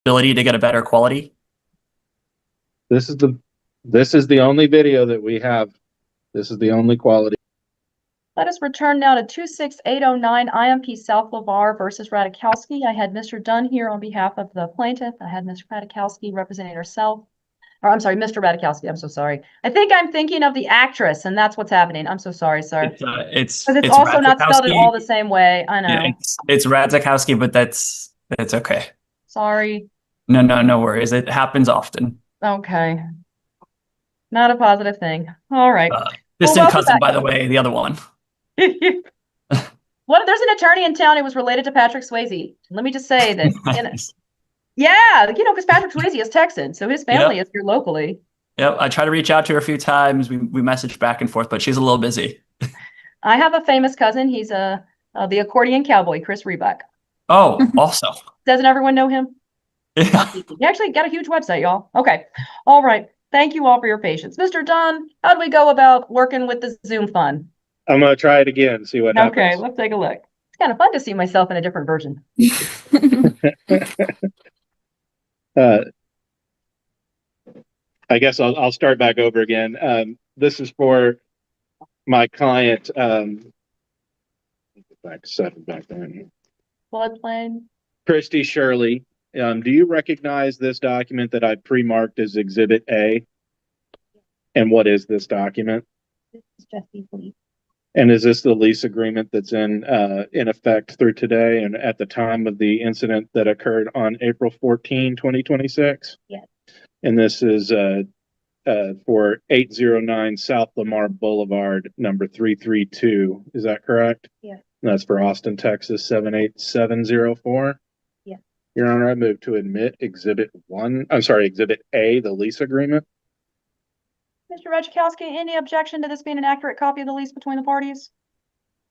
ability to get a better quality. This is the only video that we have. This is the only quality. Let us return now to 26809 IMP South Lavar versus Radikowski. I had Mr. Dunn here on behalf of the plaintiff. I had Mr. Radikowski representing herself. Or I'm sorry, Mr. Radikowski. I'm so sorry. I think I'm thinking of the actress, and that's what's happening. I'm so sorry, sir. It's Because it's also not spelled at all the same way. I know. Yeah, it's Radzikowski, but that's okay. Sorry. No worries. It happens often. Okay. Not a positive thing. All right. Distant cousin, by the way, the other one. What? There's an attorney in town who was related to Patrick Swayze. Let me just say that. Nice. Yeah, because Patrick Swayze is Texan, so his family is here locally. Yep, I tried to reach out to her a few times. We messaged back and forth, but she's a little busy. I have a famous cousin. He's the accordion cowboy, Chris Rebuck. Oh, also. Doesn't everyone know him? Yeah. He actually got a huge website, y'all. Okay. All right. Thank you all for your patience. Mr. Dunn, how do we go about working with the Zoom fun? I'm going to try it again, see what happens. Okay, let's take a look. It's kind of fun to see myself in a different version. I guess I'll start back over again. This is for my client. Back there. Floodplain. Christy Shirley. Do you recognize this document that I pre-marked as Exhibit A? And what is this document? This is Jesse's lease. And is this the lease agreement that's in effect through today and at the time of the incident that occurred on April 14, 2026? Yes. And this is for 809 South Lamar Boulevard, number 332. Is that correct? Yes. And that's for Austin, Texas, 78704? Yes. Your Honor, I move to admit Exhibit A, the lease agreement. Mr. Radzikowski, any objection to this being an accurate copy of the lease between the parties?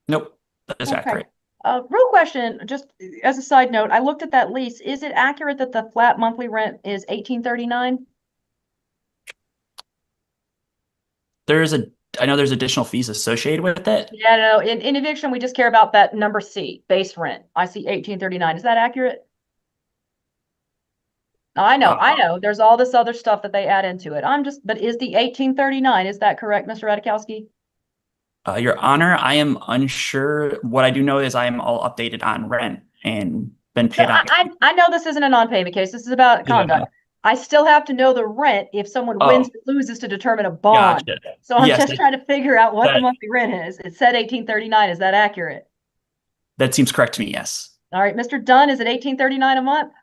Nope, that is accurate. Real question, just as a side note, I looked at that lease. Is it accurate that the flat monthly rent is $1,839? I know there's additional fees associated with it. Yeah, no, in eviction, we just care about that number C, base rent. I see $1,839. Is that accurate? I know. There's all this other stuff that they add into it. But is the $1,839, is that correct, Mr. Radikowski? Your Honor, I am unsure. What I do know is I am all updated on rent and been paid on. I know this isn't a non-payment case. This is about conduct. Yeah. I still have to know the rent if someone wins or loses to determine a bond. Gotcha. So I'm just trying to figure out what the monthly rent is. It said $1,839. Is that accurate? That seems correct to me, yes. All right, Mr. Dunn, is it $1,839 a month?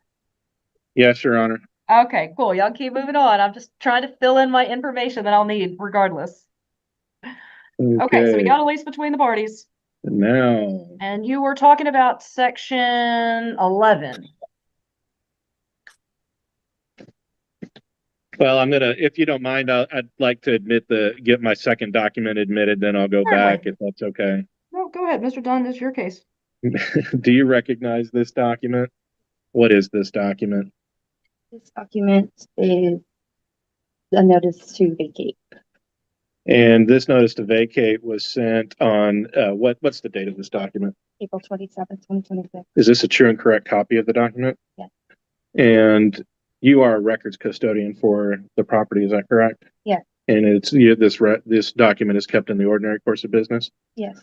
Yes, Your Honor. Okay, cool. Y'all keep moving on. I'm just trying to fill in my information that I'll need regardless. Okay, so we got a lease between the parties. Now. And you were talking about section 11. Well, if you don't mind, I'd like to get my second document admitted, then I'll go back if that's okay. No, go ahead, Mr. Dunn, this is your case. Do you recognize this document? What is this document? This document is a notice to vacate. And this notice to vacate was sent on what's the date of this document? April 27th, 2026. Is this a true and correct copy of the document? Yes. And you are a records custodian for the property, is that correct? Yes. And this document is kept in the ordinary course of business? Yes.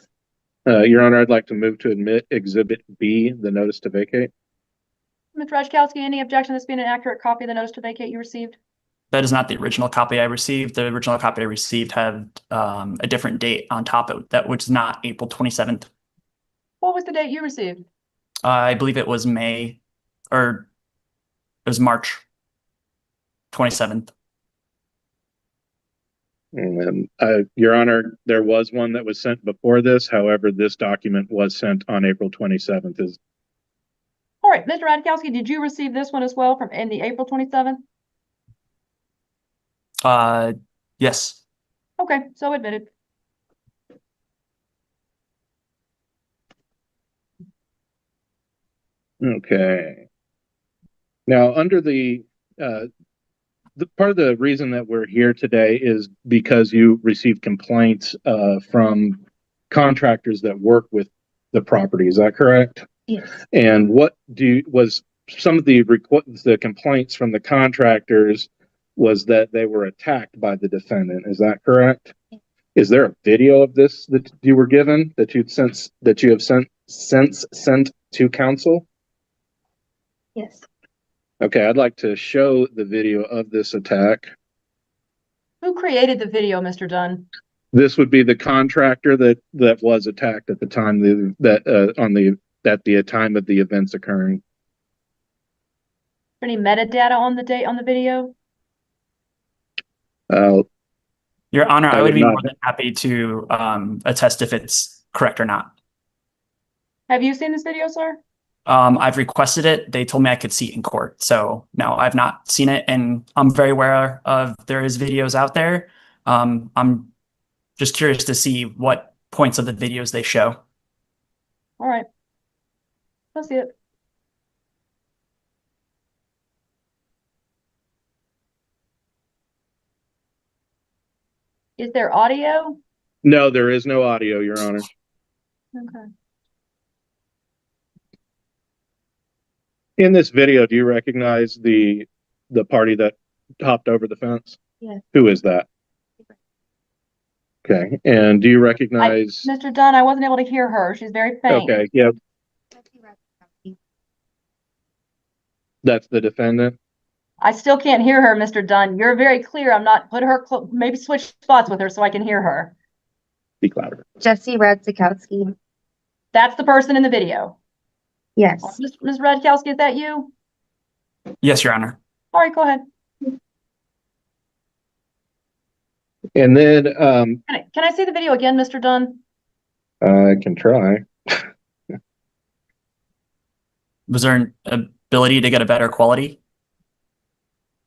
Your Honor, I'd like to move to admit Exhibit B, the notice to vacate. Mr. Radzikowski, any objection to this being an accurate copy of the notice to vacate you received? That is not the original copy I received. The original copy I received had a different date on top of that, which is not April 27th. What was the date you received? I believe it was March 27th. Your Honor, there was one that was sent before this. However, this document was sent on April 27th. All right, Mr. Radikowski, did you receive this one as well in the April 27th? Yes. Okay, so admitted. Okay. Now, under the part of the reason that we're here today is because you received complaints from contractors that work with the property. Is that correct? Yes. And was some of the complaints from the contractors was that they were attacked by the defendant. Is that correct? Is there a video of this that you were given that you have since sent to counsel? Yes. Okay, I'd like to show the video of this attack. Who created the video, Mr. Dunn? This would be the contractor that was attacked at the time at the time of the events occurring. Any metadata on the video? Your Honor, I I would would be not- more than happy to attest if it's correct or not. Have you seen this video, sir? I've requested it. They told me I could see it in court. So no, I've not seen it, and I'm very aware of there is videos out there. I'm just curious to see what points of the videos they show. All right. Let's see it. Is there audio? No, there is no audio, Your Honor. Okay. In this video, do you recognize the party that hopped over the fence? Yes. Who is that? Okay, and do you recognize? Mr. Dunn, I wasn't able to hear her. She's very faint. Okay, yeah, that's the defendant. I still can't hear her, Mr. Dunn. You're very clear. I'm not, put her, maybe switch spots with her so I can hear her. Speak louder. Jesse Radzikowski. That's the person in the video. Yes. Ms. Radkowski, is that you? Yes, Your Honor. All right, go ahead. And then Can I see the video again, Mr. Dunn? I can try. Was there an ability to get a better quality?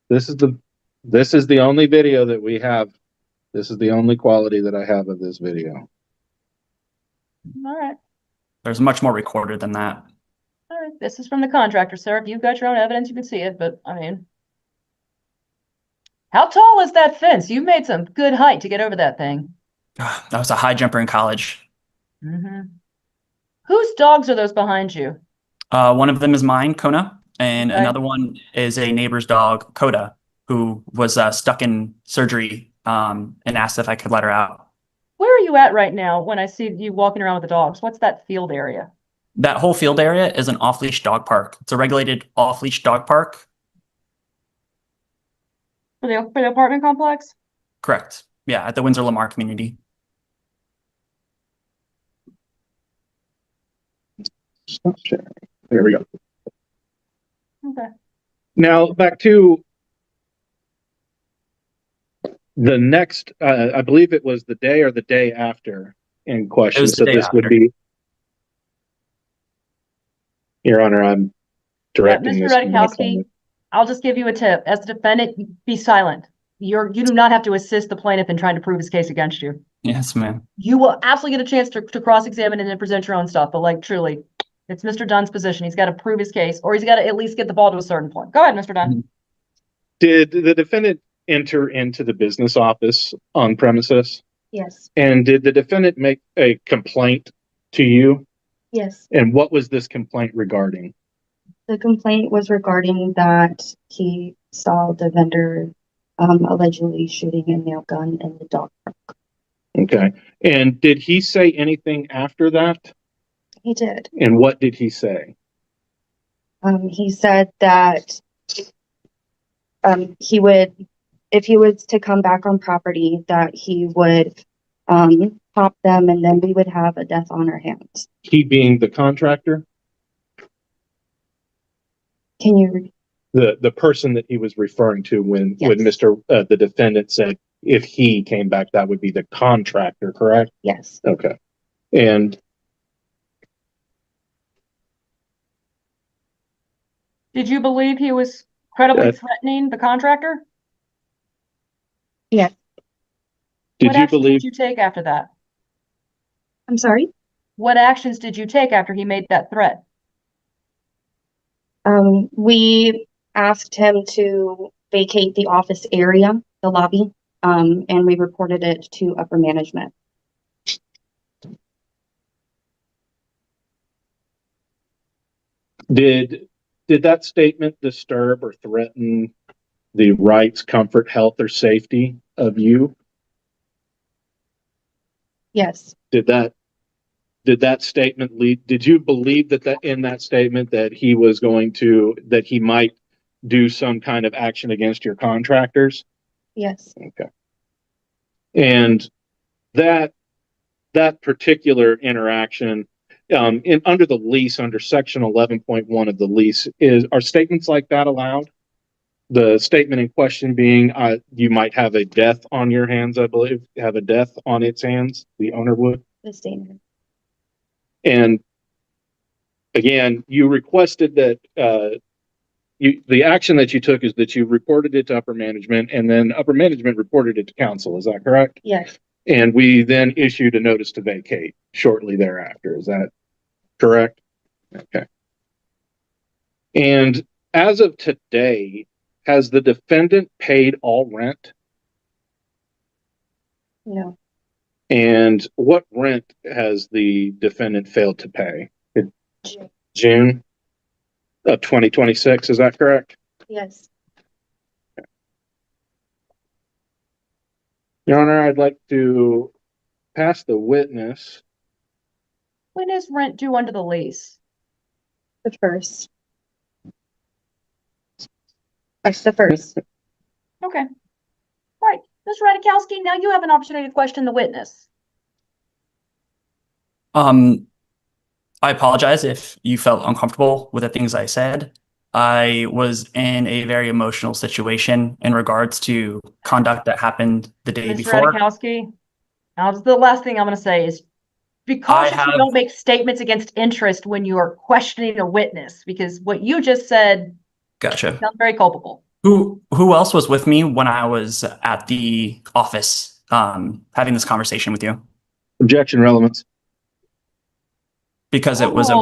This is the only video that we have. This is the only quality that I have of this video. All right. There's much more recorded than that. All right. This is from the contractor, sir. If you've got your own evidence, you can see it, but I mean, how tall is that fence? You've made some good height to get over that thing. I was a high jumper in college. Mm-hmm. Whose dogs are those behind you? One of them is mine, Kona, and Okay. another one is a neighbor's dog, Coda, who was stuck in surgery and asked if I could let her out. Where are you at right now when I see you walking around with the dogs? What's that field area? That whole field area is an off-leash dog park. It's a regulated off-leash dog park. For the apartment complex? Correct. Yeah, at the Windsor Lamar community. Stop sharing. There we go. Okay. Now back to the next, I believe it was the day or the day after in question. It was the day this would after. be, Your Honor, I'm directing Mr. this. to my Radkowski, client. I'll just give you a tip. As the defendant, be silent. You do not have to assist the plaintiff in trying to prove his case against you. Yes, ma'am. You will absolutely get a chance to cross-examine and then present your own stuff, but like truly, it's Mr. Dunn's position. He's got to prove his case, or he's got to at least get the ball to a certain point. Go ahead, Mr. Dunn. Did the defendant enter into the business office on premises? Yes. And did the defendant make a complaint to you? Yes. And what was this complaint regarding? The complaint was regarding that he saw the vendor allegedly shooting a nail gun in the dog park. Okay. And did he say anything after that? He did. And what did he say? He said that he would, if he was to come back on property, that he would pop them and then we would have a death on our hands. He being the contractor? Can you repeat? The person that he was referring to when Yes. the defendant said if he came back, that would be the contractor, correct? Yes. Okay. And Did you believe he was credibly Yes. threatening the contractor? Yes. did What you actions believe did you take after that? I'm sorry. What actions did you take after he made that threat? We asked him to vacate the office area, the lobby, and we reported it to upper management. did did that statement disturb or threaten the rights, comfort, health, or safety of you? Yes, Did that statement lead, did you believe that in that statement that he was that he might do some kind of action against your contractors? yes, Okay. And that particular interaction, under the lease, under section 11.1 of the lease, are statements like that allowed? The statement in question being, you might have a death on your hands, I believe, have a death on its hands, the owner would. the statement. And again, you requested that, the action that you took is that you reported it to upper management, and then upper management reported it to council. Is that correct? Yes, And we then issued a notice to vacate shortly thereafter. Is that correct? Okay. And as of today, has the defendant paid all rent? no, And what rent has the defendant failed to pay? June of 2026, is that correct? yes. Your Honor, I'd like to pass the witness. When is rent due under the lease? The first. That's the first. Okay. All right, Mr. Radikowski, now you have an opportunity to question the witness. I apologize if you felt uncomfortable with the things I said. I was in a very emotional situation in regards to conduct that happened the day Mr. before. Radikowski, now the last thing I'm going to say is be cautious you don't make statements against interest when you are questioning a witness, because what you just said Gotcha. sounds very culpable. Who else was with me when I was at the office having this conversation with you? Objection, relevance. Because it was a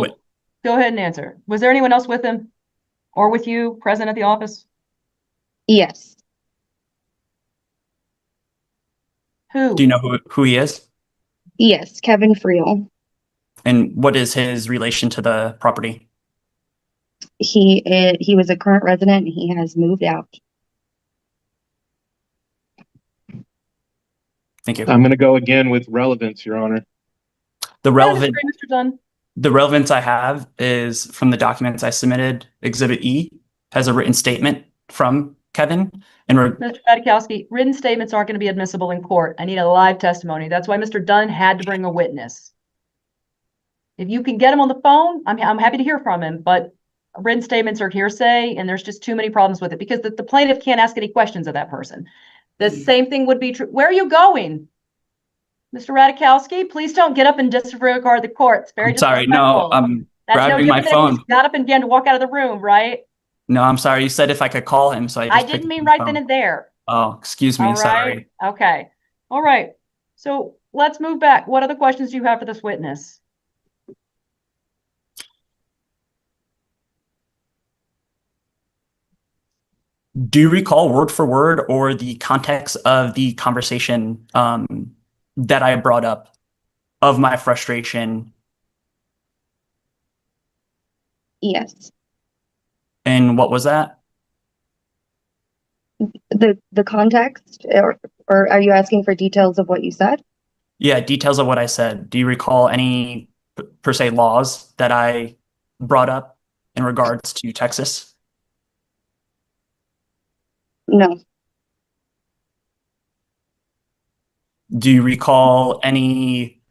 Go ahead and answer. Was there anyone else with him or with you present at the office? Yes, Who? Do you know who he is? yes, Kevin Friel. And what is his relation to the property? He was a current resident and he has moved out. Thank you. I'm going to go again with relevance, Your Honor. The I relevant disagree, Mr. Dunn. The relevance I have is from the documents I submitted. Exhibit E has a written statement from Kevin. And Mr. Radikowski, written statements aren't going to be admissible in court. I need a live testimony. That's why Mr. Dunn had to bring a witness. If you can get him on the phone, I'm happy to hear from him, but written statements are hearsay, and there's just too many problems with it because the plaintiff can't ask any questions of that person. The same thing would be true. Where are you going? Mr. Radikowski, please don't get up and disregard the court. It's very sorry, no, I'm grabbing my phone. You got up and began to walk out of the room, right? No, I'm sorry. You said if I could call him, so I didn't mean right then and there. Oh, excuse me. All right. Sorry. Okay. All right. So let's move back. What other questions do you have for this witness? Do you recall word for word or the context of the conversation that I brought up of my frustration? Yes. And what was that? The context, or are you asking for details of what you said? Yeah, details of what I said. Do you recall any per se laws that I brought up in regards to Texas? No. Do you recall any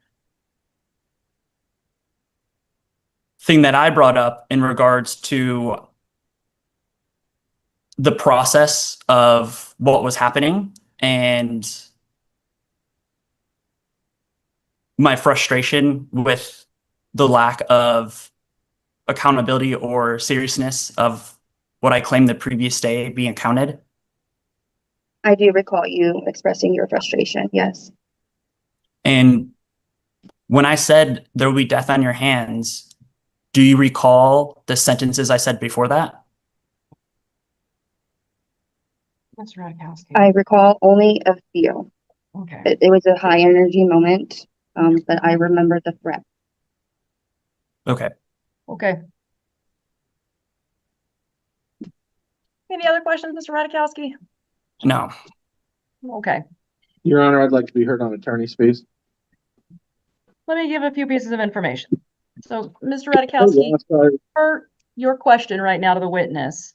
thing that I brought up in regards to the process of what was happening and my frustration with the lack of accountability or seriousness of what I claimed the previous day being counted? I do recall you expressing your frustration, yes. And when I said there will be death on your hands, do you recall the sentences I said before that? Mr. Radikowski. I recall only a few. Okay. It was a high energy moment, but I remember the threat. Okay. Okay. Any other questions, Mr. Radikowski? No. Okay, Your Honor, I'd like to be heard on attorney's fees. let me give a few pieces of information. So, Mr. Oh, Radikowski, yeah, sorry. for your question right now to the witness,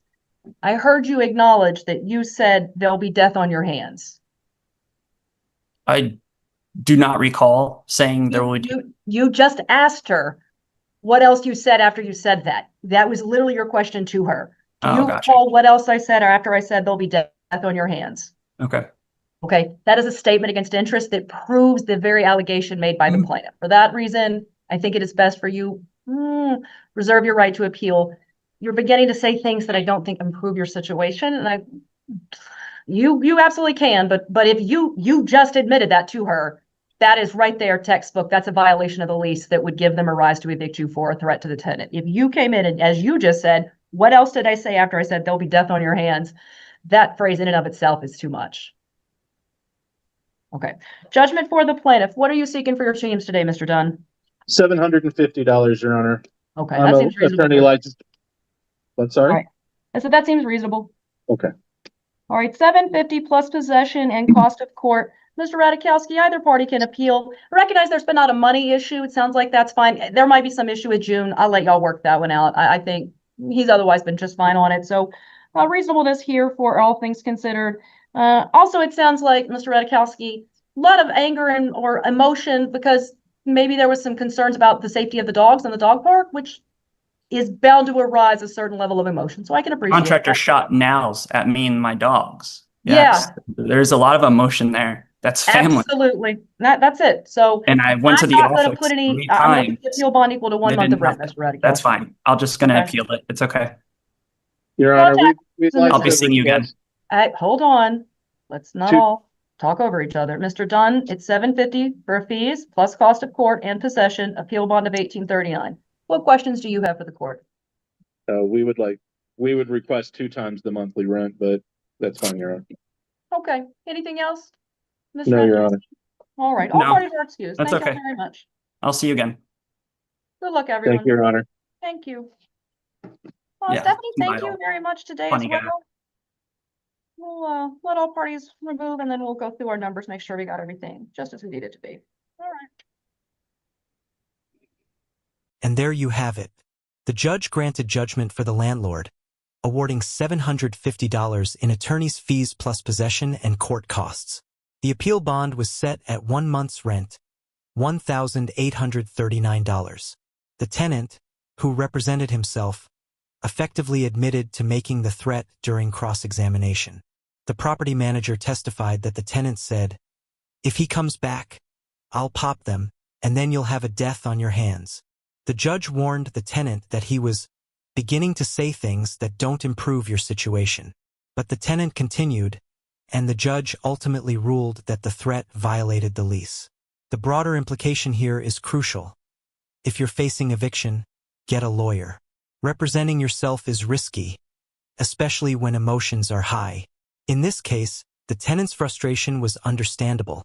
I heard you acknowledge that you said there'll be death on your hands. I do not recall saying there will be. You just asked her what else you said after you said that. That was literally your question to her. Do Oh, you gotcha. recall what else I said or after I said there'll be death on your hands? Okay. Okay, that is a statement against interest that proves the very allegation made by the plaintiff. For that reason, I think it is best for you, reserve your right to appeal. You're beginning to say things that I don't think improve your situation, and you absolutely can, but if you just admitted that to her, that is right there, textbook. That's a violation of the lease that would give them a rise to evict you for a threat to the tenant. If you came in and, as you just said, what else did I say after I said there'll be death on your hands? That phrase in and of itself is too much. Okay. Judgment for the plaintiff. What are you seeking for your teams today, Mr. Dunn? $750, Your Honor. Okay, I'm that a seems reasonable. attorney licensed. What, sorry? All right. I said that seems reasonable. Okay. All right, $750 plus possession and cost of court. Mr. Radikowski, either party can appeal. I recognize there's been not a money issue. It sounds like that's fine. There might be some issue with June. I'll let y'all work that one out. I think he's otherwise been just fine on it. So reasonableness here for all things considered. Also, it sounds like, Mr. Radikowski, a lot of anger and or emotion because maybe there was some concerns about the safety of the dogs in the dog park, which is bound to arise a certain level of emotion. So I can appreciate Contractor that. shot nails at me and my dogs. Yes. Yeah. There's a lot of emotion there. That's family. Absolutely. That's it. So And I went to I'm the not going to office put any, 3 I'm going to times. put the appeal bond equal to 1 They month of didn't rent, have Mr. Radikowski. That's fine. I'm just going to Okay. appeal it. It's okay. Your Honor, we'd like I'll be to seeing you again. request- Hold on. Let's not Two- all talk over each other. Mr. Dunn, it's $750 for fees plus cost of court and possession, appeal bond of $1,839. What questions do you have for the court? we would request 2 times the monthly rent, but that's fine, Your Honor. Okay. Anything else? Ms. No, Your Radikowski? Honor. All right. All No. parties are excused. That's Thank you okay. very much. I'll see you again. Good luck, everyone. Thank you, Your Honor. Thank you. Yeah, Stephanie, thank you smile. very much today as Funny guy. well. We'll let all parties remove and then we'll go through our numbers, make sure we got everything just as we need it to be. All right. And there you have it. The judge granted judgment for the landlord, awarding $750 in attorney's fees plus possession and court costs. The appeal bond was set at 1 month's rent, $1,839. The tenant, who represented himself, effectively admitted to making the threat during cross-examination. The property manager testified that the tenant said, "If he comes back, I'll pop them, and then you'll have a death on your hands." The judge warned the tenant that he was beginning to say things that don't improve your situation. But the tenant continued, and the judge ultimately ruled that the threat violated the lease. The broader implication here is crucial. If you're facing eviction, get a lawyer. Representing yourself is risky, especially when emotions are high. In this case, the tenant's frustration was understandable.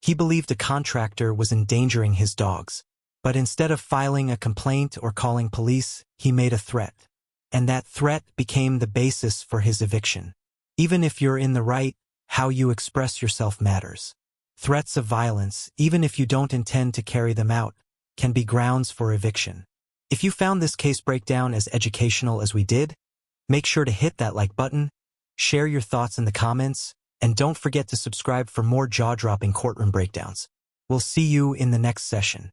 He believed a contractor was endangering his dogs. But instead of filing a complaint or calling police, he made a threat. And that threat became the basis for his eviction. Even if you're in the right, how you express yourself matters. Threats of violence, even if you don't intend to carry them out, can be grounds for eviction. If you found this case breakdown as educational as we did, make sure to hit that like button, share your thoughts in the comments, and don't forget to subscribe for more jaw-dropping courtroom breakdowns. We'll see you in the next session.